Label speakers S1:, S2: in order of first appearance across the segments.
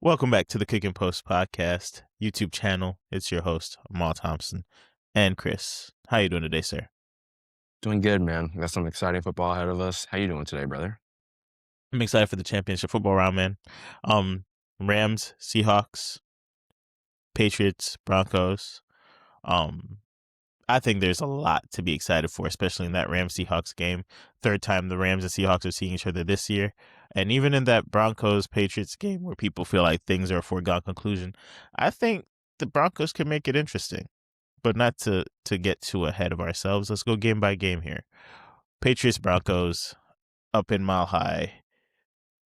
S1: Welcome back to the Kick and Post podcast YouTube channel. It's your host, Amal Thompson, and Chris. How you doing today, sir?
S2: Doing good, man. Got some exciting football ahead of us. How you doing today, brother?
S1: I'm excited for the championship football round, man. Um, Rams, Seahawks, Patriots, Broncos. Um, I think there's a lot to be excited for, especially in that Rams Seahawks game. Third time the Rams and Seahawks are seeing each other this year. And even in that Broncos Patriots game where people feel like things are a foregone conclusion, I think the Broncos can make it interesting. But not to get too ahead of ourselves. Let's go game by game here. Patriots Broncos up in Mile High.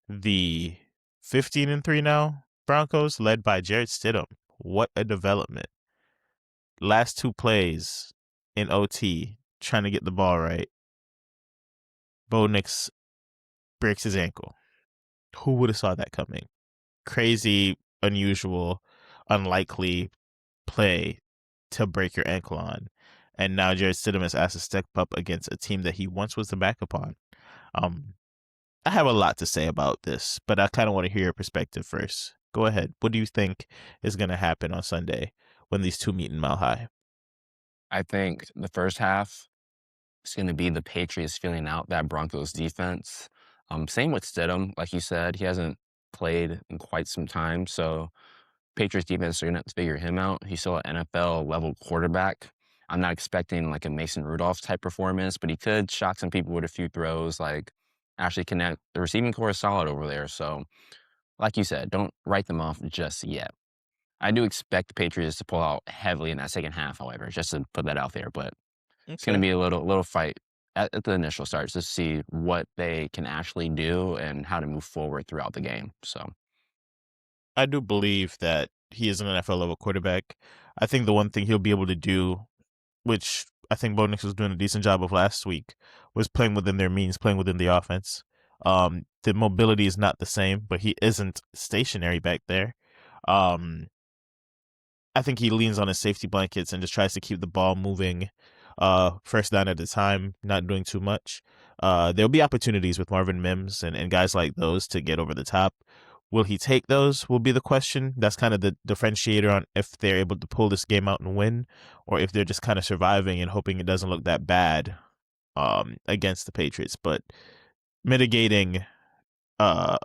S1: The 15-3 now Broncos led by Jarrett Stidham. What a development. Last two plays in OT trying to get the ball right. Bo Nix breaks his ankle. Who would have saw that coming? Crazy, unusual, unlikely play to break your ankle on. And now Jarrett Stidham is asked to step up against a team that he once was the backup on. I have a lot to say about this, but I kind of want to hear your perspective first. Go ahead. What do you think is going to happen on Sunday when these two meet in Mile High?
S2: I think the first half is going to be the Patriots feeling out that Broncos defense. Same with Stidham. Like you said, he hasn't played in quite some time. So Patriots defense are going to have to figure him out. He's still an NFL level quarterback. I'm not expecting like a Mason Rudolph type performance, but he could shock some people with a few throws, like actually connect. The receiving core is solid over there. So, like you said, don't write them off just yet. I do expect the Patriots to pull out heavily in that second half, however, just to put that out there. But it's going to
S1: Okay.
S2: be a little fight at the initial starts to see what they can actually do and how to move forward throughout the game. So
S1: I do believe that he is an NFL level quarterback. I think the one thing he'll be able to do, which I think Bo Nix was doing a decent job of last week, was playing within their means, playing within the offense. The mobility is not the same, but he isn't stationary back there. Um, I think he leans on his safety blankets and just tries to keep the ball moving, first down at a time, not doing too much. There'll be opportunities with Marvin Mims and guys like those to get over the top. Will he take those? Will be the question. That's kind of the differentiator on if they're able to pull this game out and win, or if they're just kind of surviving and hoping it doesn't look that bad against the Patriots. But mitigating uh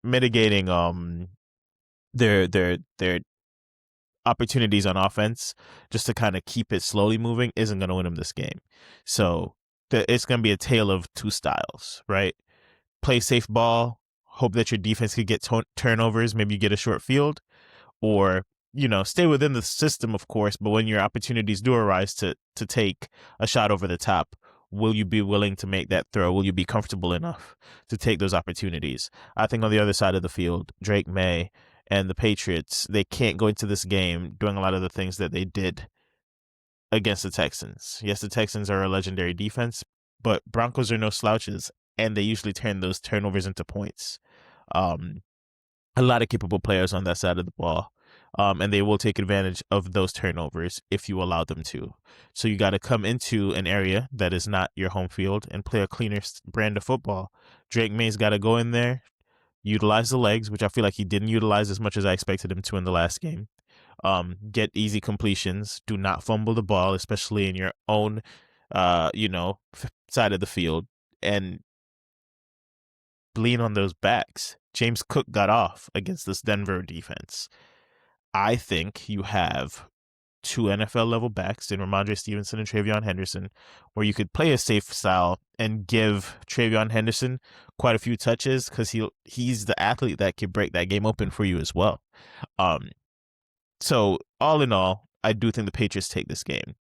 S1: mitigating their opportunities on offense just to kind of keep it slowly moving isn't going to win them this game. So it's going to be a tale of two styles, right? Play safe ball, hope that your defense could get turnovers, maybe you get a short field, or stay within the system, of course. But when your opportunities do arise to take a shot over the top, will you be willing to make that throw? Will you be comfortable enough to take those opportunities? I think on the other side of the field, Drake May and the Patriots, they can't go into this game doing a lot of the things that they did against the Texans. Yes, the Texans are a legendary defense, but Broncos are no slouches, and they usually turn those turnovers into points. Um, a lot of capable players on that side of the ball. And they will take advantage of those turnovers if you allow them to. So you got to come into an area that is not your home field and play a cleaner brand of football. Drake May's got to go in there, utilize the legs, which I feel like he didn't utilize as much as I expected him to in the last game. Get easy completions. Do not fumble the ball, especially in your own, side of the field, and lean on those backs. James Cook got off against this Denver defense. I think you have two NFL level backs in Rhamondre Stevenson and TreVeyon Henderson, where you could play a safe style and give TreVeyon Henderson quite a few touches because he's the athlete that could break that game open for you as well. So all in all, I do think the Patriots take this game.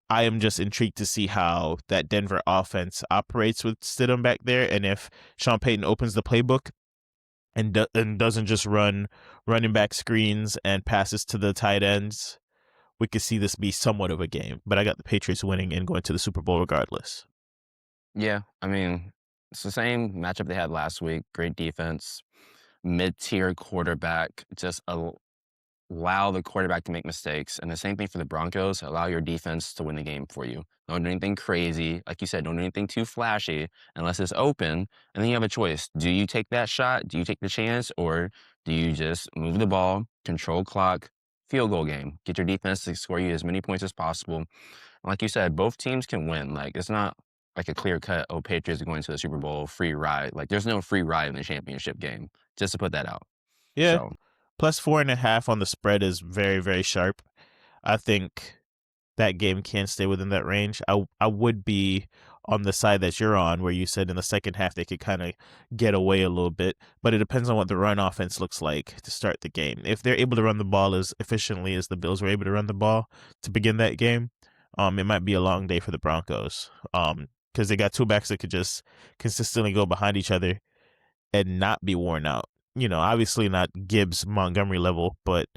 S1: I am just intrigued to see how that Denver offense operates with Stidham back there, and if Sean Payton opens the playbook and doesn't just run running back screens and passes to the tight ends, we could see this be somewhat of a game. But I got the Patriots winning and going to the Super Bowl regardless.
S2: yeah, I mean, it's the same matchup they had last week. Great defense, mid-tier quarterback, just allow the quarterback to make mistakes. And the same thing for the Broncos, allow your defense to win the game for you. Don't do anything crazy. Like you said, don't do anything too flashy unless it's open. And then you have a choice. Do you take that shot? Do you take the chance? Or Do you just move the ball, control clock, field goal game, get your defense to score you as many points as possible? Like you said, both teams can win. Like, it's not like a clear cut, oh, Patriots are going to the Super Bowl, free ride. Like, there's no free ride in the championship game, just to put that out.
S1: Yeah.
S2: So,
S1: Plus 4.5 on the spread is very, very sharp. I think that game can stay within that range. I would be on the side that you're on, where you said in the second half they could kind of get away a little bit, but it depends on what the run offense looks like to start the game. If they're able to run the ball as efficiently as the Bills were able to run the ball to begin that game, it might be a long day for the Broncos. Because they got two backs that could just consistently go behind each other and not be worn out. You know, obviously not Gibbs Montgomery level, but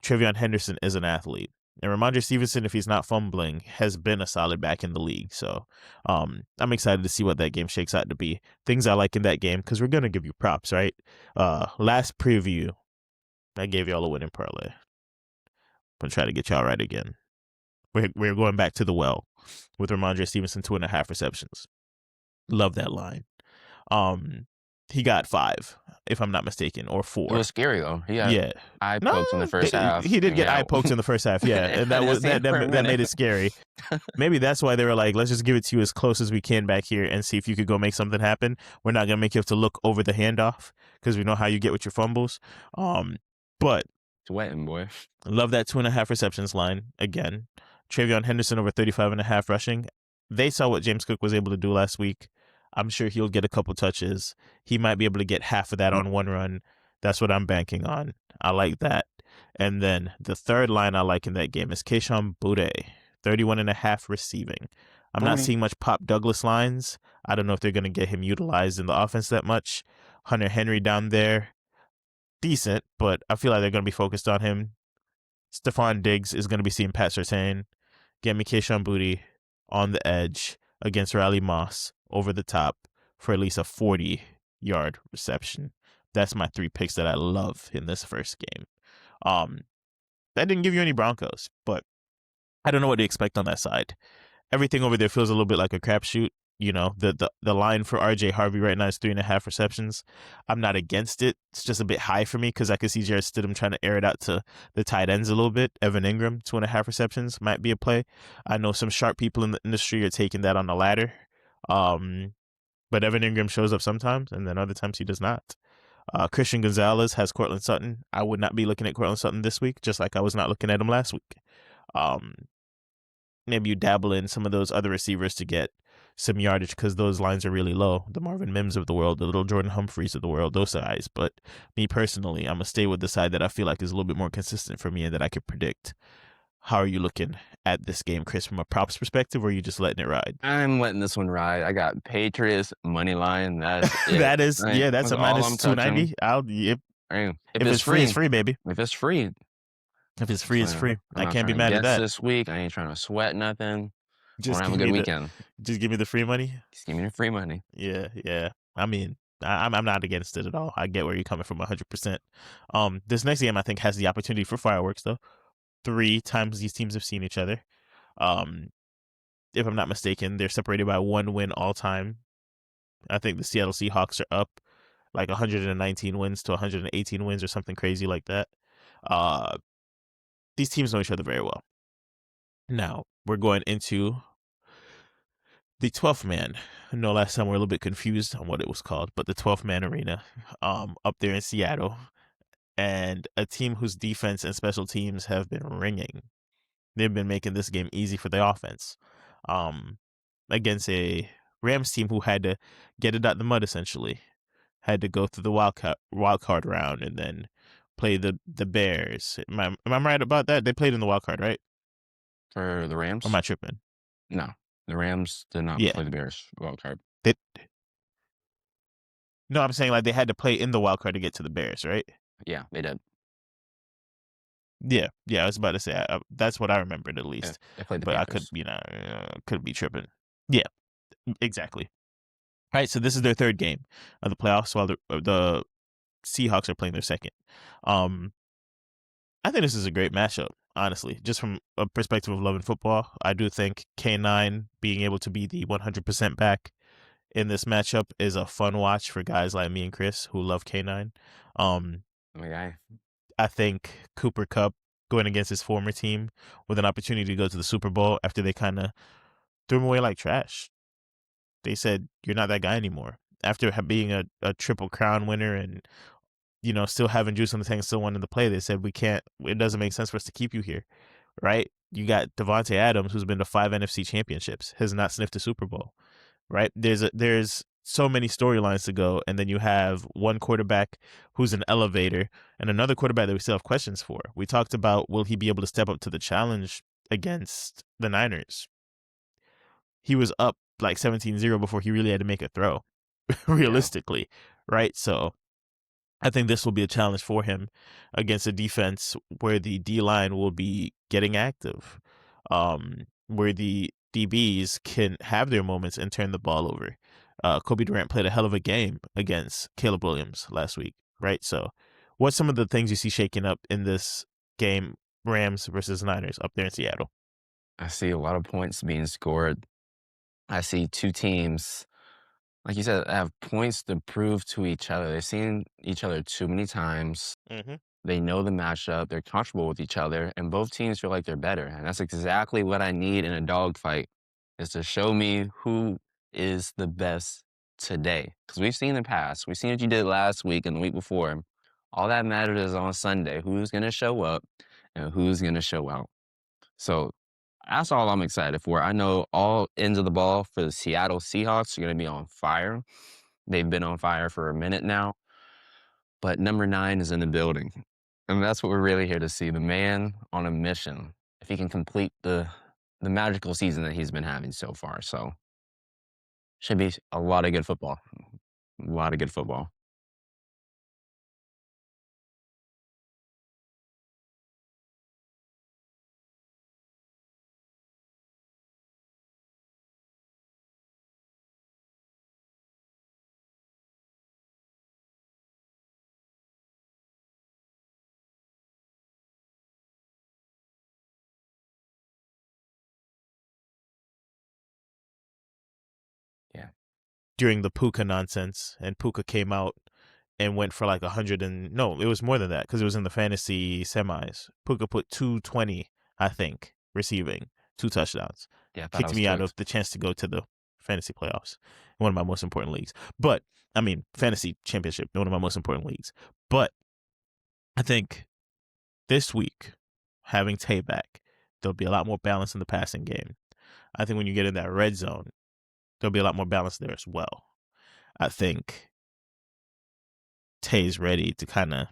S1: Trevion Henderson is an athlete. And Ramondre Stevenson, if he's not fumbling, has been a solid back in the league. So I'm excited to see what that game shakes out to be. Things I like in that game, because we're going to give you props, right? Last preview, I gave y'all a winning parlay. I'm going to try to get y'all right again. We're going back to the well with Ramondre Stevenson, 2.5 receptions. Love that line. He got 5, if I'm not mistaken, or 4.
S2: it was scary, though. He got
S1: Yeah.
S2: eye
S1: No,
S2: pokes in the first half.
S1: he did
S2: and
S1: get
S2: yeah,
S1: eye pokes in the first half, yeah, and that
S2: I
S1: was
S2: didn't see it for a
S1: that made
S2: minute.
S1: it scary. Maybe that's why they were like, let's just give it to you as close as we can back here and see if you could go make something happen. We're not gonna make you have to look over the handoff because we know how you get with your fumbles. But
S2: Sweating, boy.
S1: love that 2.5 receptions line again. Trevion Henderson over 35.5 rushing. They saw what James Cook was able to do last week. I'm sure he'll get a couple touches. He might be able to get half of that on one run. That's what I'm banking on. I like that. And then the third line I like in that game is Kayshon Boutte, 31.5 receiving. I'm not seeing much Pop Douglas lines. I don't know if they're going to get him utilized in the offense that much. Hunter Henry down there, decent, but I feel like they're going to be focused on him. Stephon Diggs is going to be seeing Pat Surtain. Get me Kayshon Boutte on the edge against Riley Moss over the top for at least a 40-yard reception. That's my 3 picks that I love in this first game. That didn't give you any Broncos, but I don't know what to expect on that side. Everything over there feels a little bit like a crapshoot. You know, the line for RJ Harvey right now is 3.5 receptions. I'm not against it. It's just a bit high for me because I could see Jarrett Stidham trying to air it out to the tight ends a little bit. Evan Ingram, 2.5 receptions might be a play. I know some sharp people in the industry are taking that on the ladder. But Evan Ingram shows up sometimes, and then other times he does not. Christian Gonzalez has Cortland Sutton. I would not be looking at Cortland Sutton this week, just like I was not looking at him last week. Maybe you dabble in some of those other receivers to get some yardage because those lines are really low. The Marvin Mims of the world, the little Jordan Humphreys of the world, those guys. But me personally, I'm going to stay with the side that I feel like is a little bit more consistent for me and that I could predict. How are you looking at this game, Chris, from a props perspective, or are you just letting it ride?
S2: I'm letting this one ride. I got Patriots money line. That's it.
S1: That is,
S2: Like,
S1: that's a
S2: all I'm
S1: minus
S2: touching.
S1: 290. If
S2: If
S1: it's free, it's free, baby.
S2: If it's free,
S1: If it's free, it's
S2: so
S1: free.
S2: I'm
S1: I
S2: not
S1: can't be
S2: trying to
S1: mad at
S2: guess
S1: that.
S2: this week. I ain't trying to sweat nothing. I
S1: Just
S2: want to have a
S1: give
S2: good
S1: me
S2: weekend.
S1: Just give me the free money.
S2: Just give me the free money.
S1: Yeah. I mean, I'm not against it at all. I get where you're coming from 100%. This next game I think has the opportunity for fireworks though. 3 times these teams have seen each other. If I'm not mistaken, they're separated by 1 win all time. I think the Seattle Seahawks are up like 119 wins to 118 wins or something crazy like that. These teams know each other very well. Now, we're going into the 12th man. I know last time we were a little bit confused on what it was called, but the 12th man arena up there in Seattle. And a team whose defense and special teams have been ringing. They've been making this game easy for the offense. Against a Rams team who had to get it out the mud, essentially. Had to go through the wild card round and then play the Bears. Am I right about that? They played in the wild card, right?
S2: For the Rams?
S1: Or am I tripping?
S2: No. The Rams did not play the Bears wild card.
S1: No, I'm saying like they had to play in the wild card to get to the Bears, right?
S2: Yeah, they did.
S1: Yeah. I was about to say that's what I remembered at least.
S2: Yeah, they played the
S1: but
S2: Packers.
S1: I could be tripping. Yeah, exactly. All right, so this is their 3rd game of the playoffs, while the Seahawks are playing their 2nd. I think this is a great matchup, honestly. Just from a perspective of loving football, I do think K9 being able to be the 100% back in this matchup is a fun watch for guys like me and Chris who love K9.
S2: Okay.
S1: I think Cooper Kupp going against his former team with an opportunity to go to the Super Bowl after they kind of threw him away like trash. They said, you're not that guy anymore. After being a triple crown winner and, still having juice on the tank, still wanting to play, they said, it doesn't make sense for us to keep you here, right? You got Devontae Adams, who's been to 5 NFC championships, has not sniffed a Super Bowl, right? There's so many storylines to go, and then you have one quarterback who's an elevator and another quarterback that we still have questions for. We talked about, will he be able to step up to the challenge against the Niners? He was up like 17-0 before he really had to make a throw,
S2: Yeah.
S1: realistically, right? So I think this will be a challenge for him against a defense where the D line will be getting active, where the DBs can have their moments and turn the ball over. Kobe Durant played a hell of a game against Caleb Williams last week, right? So, what's some of the things you see shaking up in this game, Rams versus Niners up there in Seattle?
S2: I see a lot of points being scored. I see two teams, like you said, have points to prove to each other. They've seen each other too many times.
S1: Mm-hmm.
S2: They know the matchup. They're comfortable with each other, and both teams feel like they're better. And that's exactly what I need in a dogfight, is to show me who is the best today. Because we've seen in the past, we've seen what you did last week and the week before. All that matters is on Sunday, who's going to show up and who's going to show out. So that's all I'm excited for. I know all ends of the ball for the Seattle Seahawks are going to be on fire. They've been on fire for a minute now, but number 9 is in the building. And that's what we're really here to see, the man on a mission. If he can complete the magical season that he's been having so far. So should be a lot of good football. A lot of good football. Yeah.
S1: During the Puka nonsense, and Puka came out and went for like 100 and no, it was more than that because it was in the fantasy semis. Puka put 220, I think, receiving 2 touchdowns.
S2: Yeah, I thought I
S1: Kicked
S2: was
S1: me out
S2: too.
S1: of the chance to go to the fantasy playoffs, one of my most important leagues. But I mean, fantasy championship, one of my most important leagues. But I think this week, having Tay back, there'll be a lot more balance in the passing game. I think when you get in that red zone, there'll be a lot more balance there as well. I think Tay's ready to kind of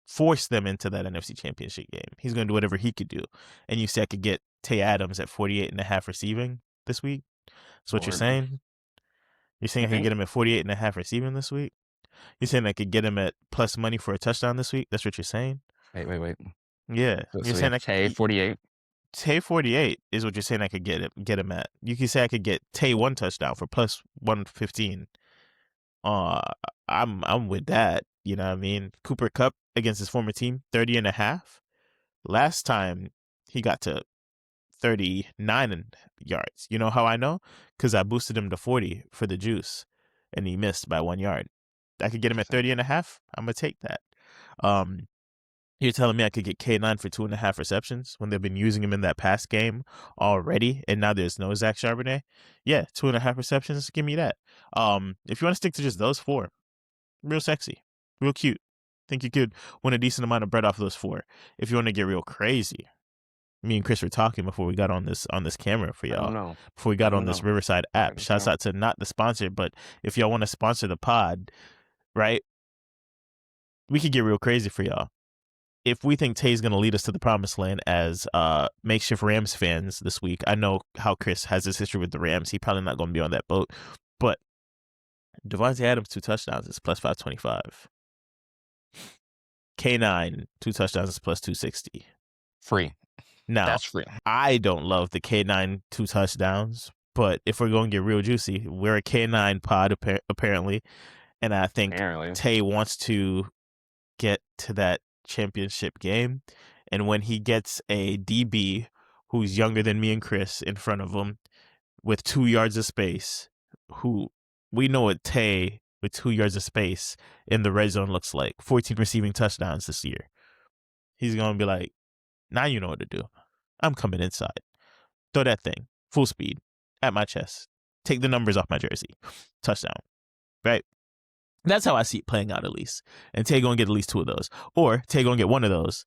S1: force them into that NFC championship game. He's going to do whatever he could do. And you say I could get Tay Adams at 48.5 receiving this week? That's what you're
S2: Lord.
S1: saying? You're saying
S2: You
S1: I could
S2: think?
S1: get him at 48.5 receiving this week? You're saying I could get him at plus money for a touchdown this week? That's what you're saying?
S2: Wait.
S1: Yeah.
S2: So,
S1: You're
S2: so we
S1: saying
S2: have Tay 48.
S1: Tay 48 is what you're saying I could get him at. You can say I could get Tay 1 touchdown for plus 115. Uh I'm with that. You know what I mean? Cooper Kupp against his former team, 30.5. Last time he got to 39 yards. You know how I know? Because I boosted him to 40 for the juice and he missed by 1 yard. I could get him at
S2: Interesting.
S1: 30.5. I'm going to take that. Um, you're telling me I could get K9 for 2.5 receptions when they've been using him in that pass game already, and now there's no Zach Charbonnet? Yeah, 2.5 receptions. Give me that. If you want to stick to just those 4, real sexy, real cute. Think you could win a decent amount of bread off of those 4. If you want to get real crazy, me and Chris were talking before we got on this camera for
S2: I don't
S1: y'all.
S2: know.
S1: Before we
S2: I
S1: got on
S2: don't
S1: this
S2: know.
S1: Riverside
S2: I
S1: app.
S2: can
S1: Shouts
S2: tell.
S1: out to not the sponsor, but if y'all want to sponsor the pod, right? We could get real crazy for y'all. If we think Tay's going to lead us to the promised land as makeshift Rams fans this week, I know how Chris has his history with the Rams. He probably not going to be on that boat. But Devontae Adams, 2 touchdowns is plus 525. K9, 2 touchdowns is plus 260.
S2: Free.
S1: Now,
S2: That's free.
S1: I don't love the K9 2 touchdowns, but if we're going to get real juicy, we're a K9 pod apparently. And I think
S2: Apparently.
S1: Tay wants to get to that championship game. And when he gets a DB who's younger than me and Chris in front of him with 2 yards of space, who we know what Tay with 2 yards of space in the red zone looks like. 14 receiving touchdowns this year. He's going to be like, now you know what to do. I'm coming inside. Throw that thing. Full speed. At my chest. Take the numbers off my jersey. Touchdown. Right? That's how I see it playing out, at least. And Tay going to get at least 2 of those. Or Tay going to get 1 of those.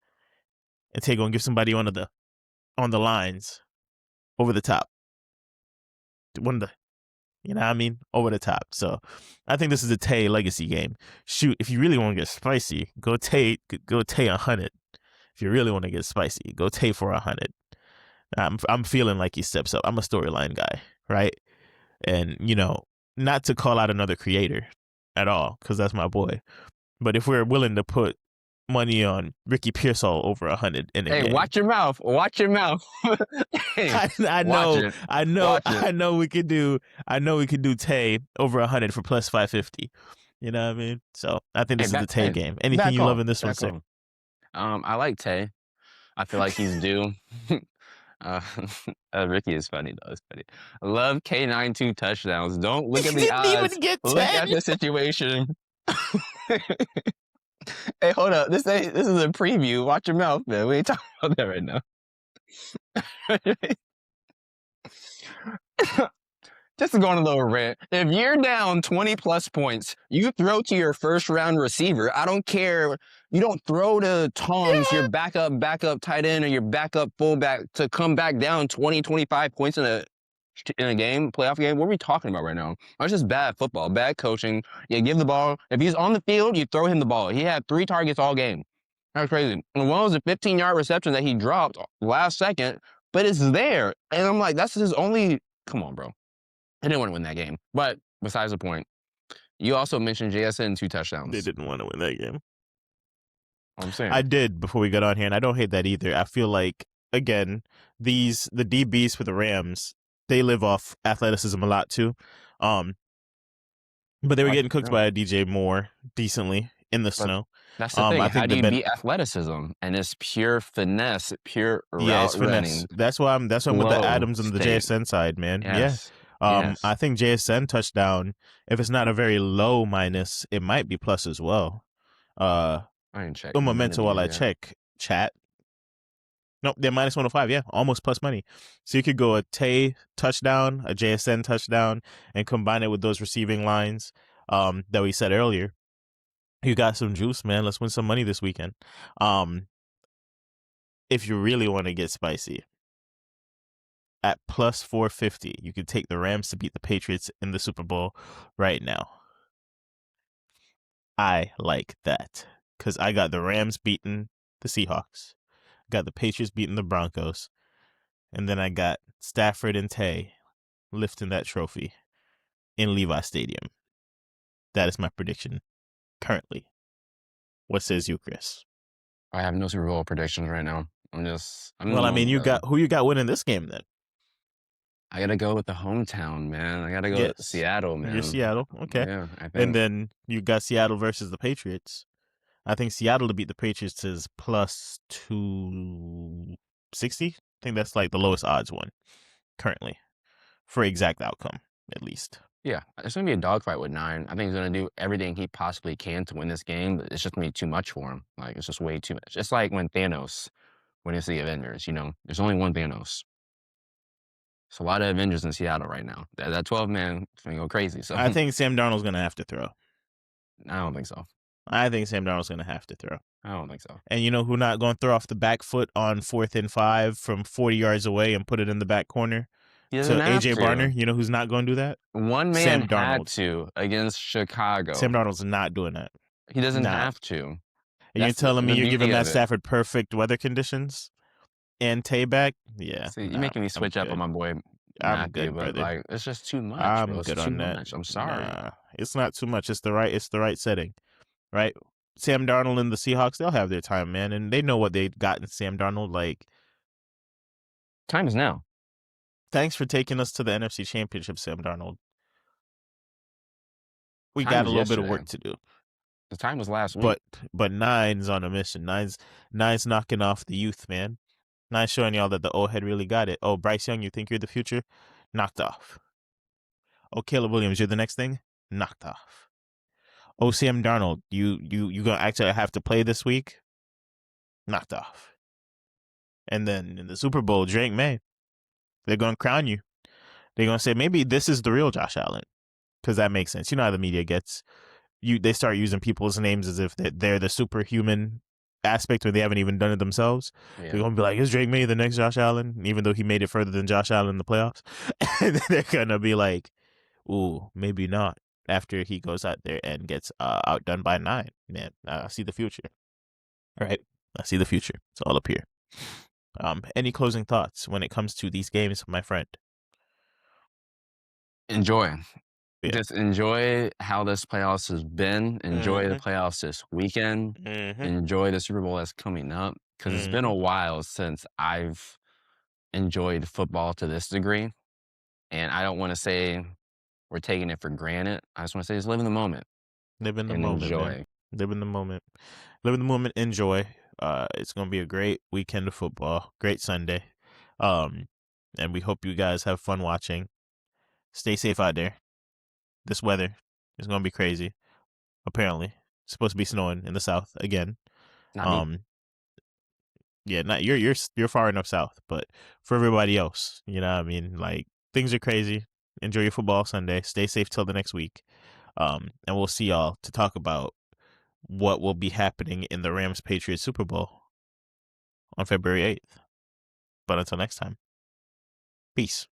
S1: And Tay going to give somebody on the lines over the top. One of the, you know what I mean? Over the top. So I think this is a Tay legacy game. Shoot, if you really want to get spicy, go Tay 100. If you really want to get spicy, go Tay for 100. I'm feeling like he steps up. I'm a storyline guy, right? And, you know, not to call out another creator at all, because that's my boy. But if we're willing to put money on Ricky Pearsall over 100 in a game.
S2: Hey, watch your mouth. Watch your mouth. Hey,
S1: I know we could do Tay over 100 for plus 550. You know what I mean? So I think this is the Tay game. Anything you love in this one, sir?
S2: I like Tay. I feel like he's due. Ricky is funny though. It's funny. I love K9 2 touchdowns. Don't look at the odds. Look at the situation. Hey, hold up. This is a preview. Watch your mouth, man. We ain't talking about that right now. Just to go on a little rant. If you're down 20 plus points, you throw to your first round receiver. I don't care. You don't throw to Toms, your backup tight end, or your backup fullback to come back down 20, 25 points in a game, playoff game. What are we talking about right now? It's just bad football, bad coaching. You give the ball. If he's on the field, you throw him the ball. He had 3 targets all game. That's crazy. And one was a 15-yard reception that he dropped last second, but it's there. And I'm like, that's his only. Come on, bro. I didn't want to win that game. But besides the point, you also mentioned JSN 2 touchdowns.
S1: They didn't want to win that game.
S2: I'm saying.
S1: I did before we got on here, and I don't hate that either. I feel like, again, the DBs for the Rams, they live off athleticism a lot too. But they were getting cooked by a DJ Moore decently in the snow.
S2: That's the thing. How do you beat athleticism? And it's pure finesse, pure route running.
S1: That's why I'm with the Adams and the JSN side, man.
S2: Yes.
S1: Yeah. I think JSN touchdown, if it's not a very low minus, it might be plus as well.
S2: I didn't check.
S1: Un momento while I check chat. Nope, they're minus 105. Yeah, almost plus money. So you could go a Tay touchdown, a JSN touchdown, and combine it with those receiving lines that we said earlier. You got some juice, man. Let's win some money this weekend. If you really want to get spicy, at plus 450, you could take the Rams to beat the Patriots in the Super Bowl right now. I like that because I got the Rams beating the Seahawks, got the Patriots beating the Broncos, and then I got Stafford and Tay lifting that trophy in Levi Stadium. That is my prediction currently. What says you, Chris?
S2: I have no Super Bowl predictions right now. who
S1: you got winning this game then?
S2: I gotta go with the hometown, man. I gotta go with Seattle, man.
S1: You're Seattle, okay.
S2: Yeah, I think.
S1: And then you got Seattle versus the Patriots. I think Seattle to beat the Patriots is plus 260. I think that's like the lowest odds one currently for exact outcome, at least.
S2: Yeah, it's gonna be a dogfight with 9. I think he's gonna do everything he possibly can to win this game, but it's just gonna be too much for him. Like, it's just way too much. It's like when Thanos went into the Avengers, you know? There's only one Thanos. It's a lot of Avengers in Seattle right now. That 12-man is gonna go crazy. So
S1: I think Sam Darnold's gonna have to throw.
S2: I don't think so.
S1: I think Sam Darnold's gonna have to throw.
S2: I don't think so.
S1: And you know who not gonna throw off the back foot on 4th and 5 from 40 yards away and put it in the back corner?
S2: He doesn't have
S1: AJ
S2: to.
S1: Barner, you know who's not going to do that?
S2: One man had to against Chicago.
S1: Sam Darnold's not doing that.
S2: He doesn't have to.
S1: And you're telling me you're giving Matt Stafford perfect weather conditions and Tay back? Yeah.
S2: See, you're making me switch up on my boy.
S1: I'm good,
S2: but
S1: brother.
S2: like, it's just too much.
S1: I'm
S2: bro.
S1: good
S2: it's
S1: on
S2: too
S1: that.
S2: Much. I'm sorry.
S1: Nah, it's not too much. It's the right setting, right? Sam Darnold and the Seahawks, they'll have their time, man, and they know what they got in Sam Darnold. Like,
S2: time is now.
S1: Thanks for taking us to the NFC Championship, Sam Darnold. We got a little bit of work to do.
S2: The time was last week.
S1: But Nine's on a mission. Nine's knocking off the youth, man. Nine's showing y'all that the old head really got it. Oh, Bryce Young, you think you're the future? Knocked off. Oh, Caleb Williams, you're the next thing? Knocked off. Oh, Sam Darnold, you gonna actually have to play this week? Knocked off. And then in the Super Bowl, Drake May, they're gonna crown you. They're gonna say maybe this is the real Josh Allen, because that makes sense. You know how the media gets. They start using people's names as if they're the superhuman aspect when they haven't even done it themselves.
S2: Yeah.
S1: They're gonna be like, is Drake May the next Josh Allen? Even though he made it further than Josh Allen in the playoffs. And then they're gonna be like, ooh, maybe not. After he goes out there and gets outdone by 9. Man, I see the future. All right. I see the future. It's all up here. Any closing thoughts when it comes to these games, my friend?
S2: Enjoy.
S1: Yeah.
S2: Just enjoy how this playoffs has been. Enjoy the playoffs this weekend.
S1: Mm-hmm.
S2: Enjoy the Super Bowl that's coming up, because it's been a while since I've enjoyed football to this degree. And I don't want to say we're taking it for granted. I just want to say just live in the moment
S1: Live in the
S2: and
S1: moment,
S2: enjoy.
S1: man. Live in the moment. Live in the moment. Enjoy. It's gonna be a great weekend of football. Great Sunday. And we hope you guys have fun watching. Stay safe out there. This weather is gonna be crazy. Apparently, it's supposed to be snowing in the south again.
S2: Not me.
S1: Yeah, not you're far enough south, but for everybody else, you know what I mean? Like, things are crazy. Enjoy your football Sunday. Stay safe till the next week. And we'll see y'all to talk about what will be happening in the Rams Patriots Super Bowl on February 8th. But until next time, peace.